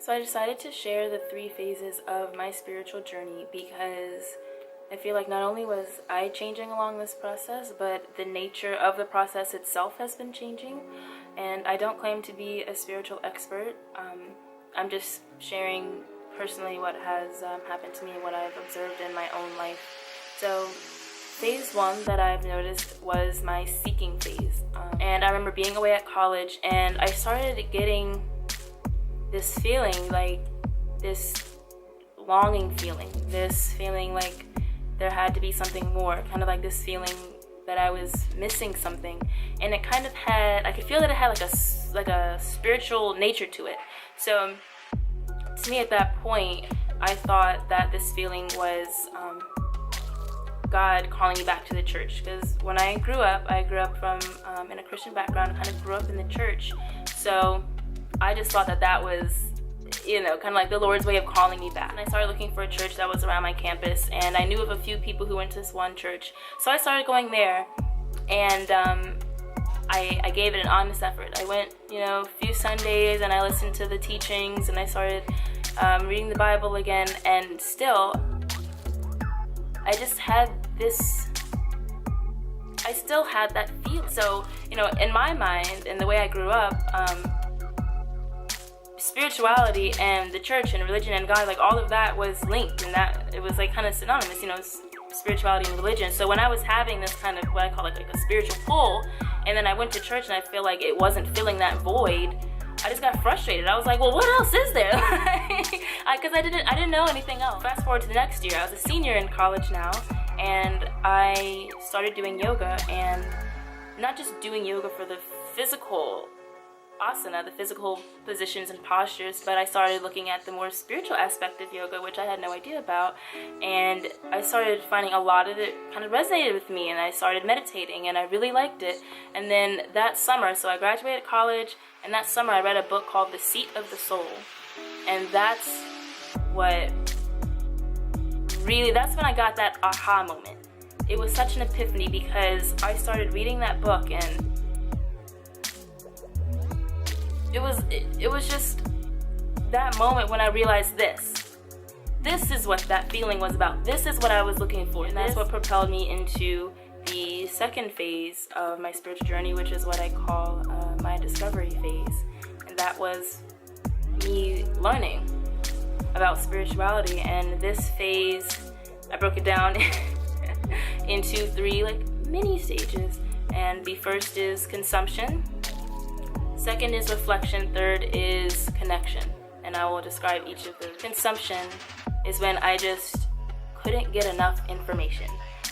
So I decided to share the 3 phases of my spiritual journey because I feel like not only was I changing along this process, but the nature of the process itself has been changing. And I don't claim to be a spiritual expert. I'm just sharing personally what has happened to me and what I've observed in my own life. So phase 1 that I've noticed was my seeking phase. And I remember being away at college and I started getting this feeling, like this longing feeling, this feeling like there had to be something more, kind of like this feeling that I was missing something. And it kind of had, I could feel that it had like a spiritual nature to it. So to me at that point, I thought that this feeling was God calling me back to the church. Because when I grew up from in a Christian background, kind of grew up in the church. So I just thought that was, kind of like the Lord's way of calling me back. And I started looking for a church that was around my campus, and I knew of a few people who went to this one church. So I started going there, and I gave it an honest effort. I went, a few Sundays, and I listened to the teachings, and I started reading the Bible again, and still, I just had this, I still had that feel. So, in my mind, and the way I grew up, spirituality and the church and religion and God, like all of that was linked, and that it was like kind of synonymous, spirituality and religion. So when I was having this kind of what I call like a spiritual pull, and then I went to church and I feel like it wasn't filling that void, I just got frustrated. I was like, well, what else is there? Because I didn't know anything else. Fast forward to the next year, I was a senior in college now, and I started doing yoga, and not just doing yoga for the physical asana, the physical positions and postures, but I started looking at the more spiritual aspect of yoga, which I had no idea about, and I started finding a lot of it kind of resonated with me, and I started meditating, and I really liked it. And then that summer, so I graduated college, and that summer I read a book called The Seat of the Soul, and that's when I got that aha moment. It was such an epiphany because I started reading that book, and it was just that moment when I realized this is what that feeling was about. This is what I was looking for, and that's what propelled me into the second phase of my spiritual journey, which is what I call my discovery phase. And that was me learning about spirituality. And this phase, I broke it down into 3 mini stages. And the first is consumption, second is reflection, third is connection. And I will describe each of those. Consumption is when I just couldn't get enough information.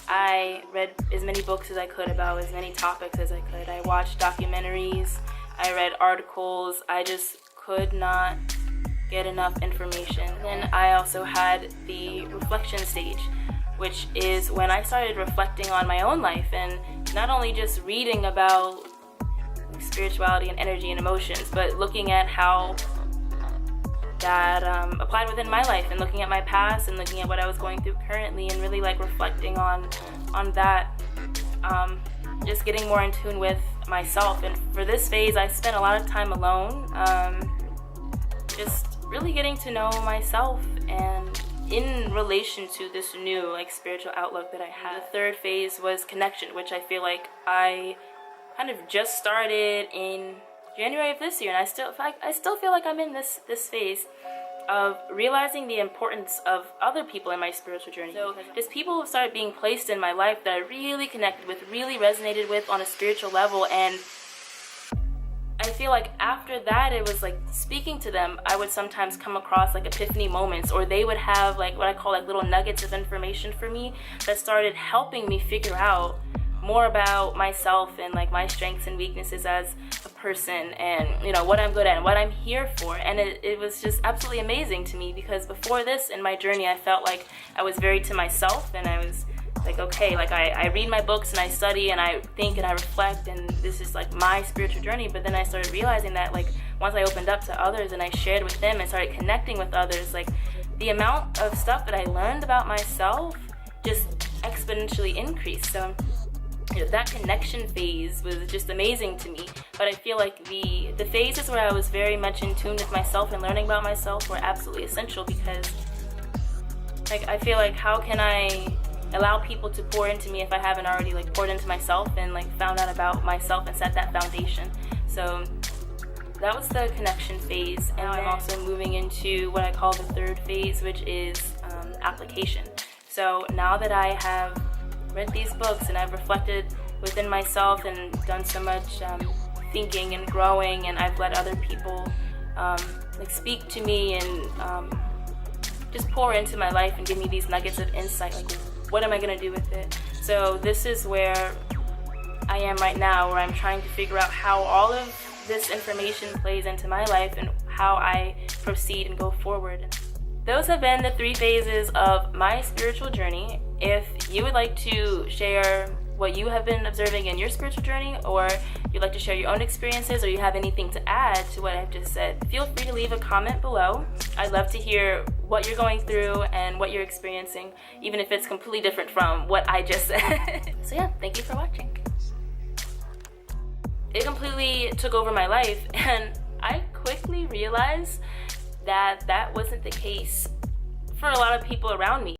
I read as many books as I could about as many topics as I could. I watched documentaries, I read articles, I just could not get enough information. Then I also had the reflection stage, which is when I started reflecting on my own life, and not only just reading about spirituality and energy and emotions, but looking at how that applied within my life, and looking at my past and looking at what I was going through currently, and really reflecting on that, just getting more in tune with myself. And for this phase, I spent a lot of time alone, just really getting to know myself and in relation to this new spiritual outlook that I had. The third phase was connection, which I feel like I kind of just started in January of this year, and I still feel like I'm in this phase of realizing the importance of other people in my spiritual journey. So just people who started being placed in my life that I really connected with, really resonated with on a spiritual level, and I feel like after that, it was speaking to them, I would sometimes come across epiphany moments, or they would have what I call little nuggets of information for me that started helping me figure out more about myself and my strengths and weaknesses as a person, and what I'm good at and what I'm here for. And it was just absolutely amazing to me, because before this in my journey, I felt like I was very to myself, and I was okay, I read my books and I study and I think and I reflect, and this is my spiritual journey. But then I started realizing that once I opened up to others and I shared with them and started connecting with others, the amount of stuff that I learned about myself just exponentially increased. So that connection phase was just amazing to me. But I feel like the phases where I was very much in tune with myself and learning about myself were absolutely essential, because like I feel like, how can I allow people to pour into me if I haven't already like poured into myself and like found out about myself and set that foundation? So that was the connection phase, and now I'm also moving into what I call the third phase, which is application. So now that I have read these books and I've reflected within myself and done so much thinking and growing, and I've let other people like speak to me and just pour into my life and give me these nuggets of insight, like what am I going to do with it? So this is where I am right now, where I'm trying to figure out how all of this information plays into my life and how I proceed and go forward. Those have been the 3 phases of my spiritual journey. If you would like to share what you have been observing in your spiritual journey, or you'd like to share your own experiences, or you have anything to add to what I've just said, feel free to leave a comment below. I'd love to hear what you're going through and what you're experiencing, even if it's completely different from what I just said. So yeah, thank you for watching. It completely took over my life, and I quickly realized that that wasn't the case for a lot of people around me.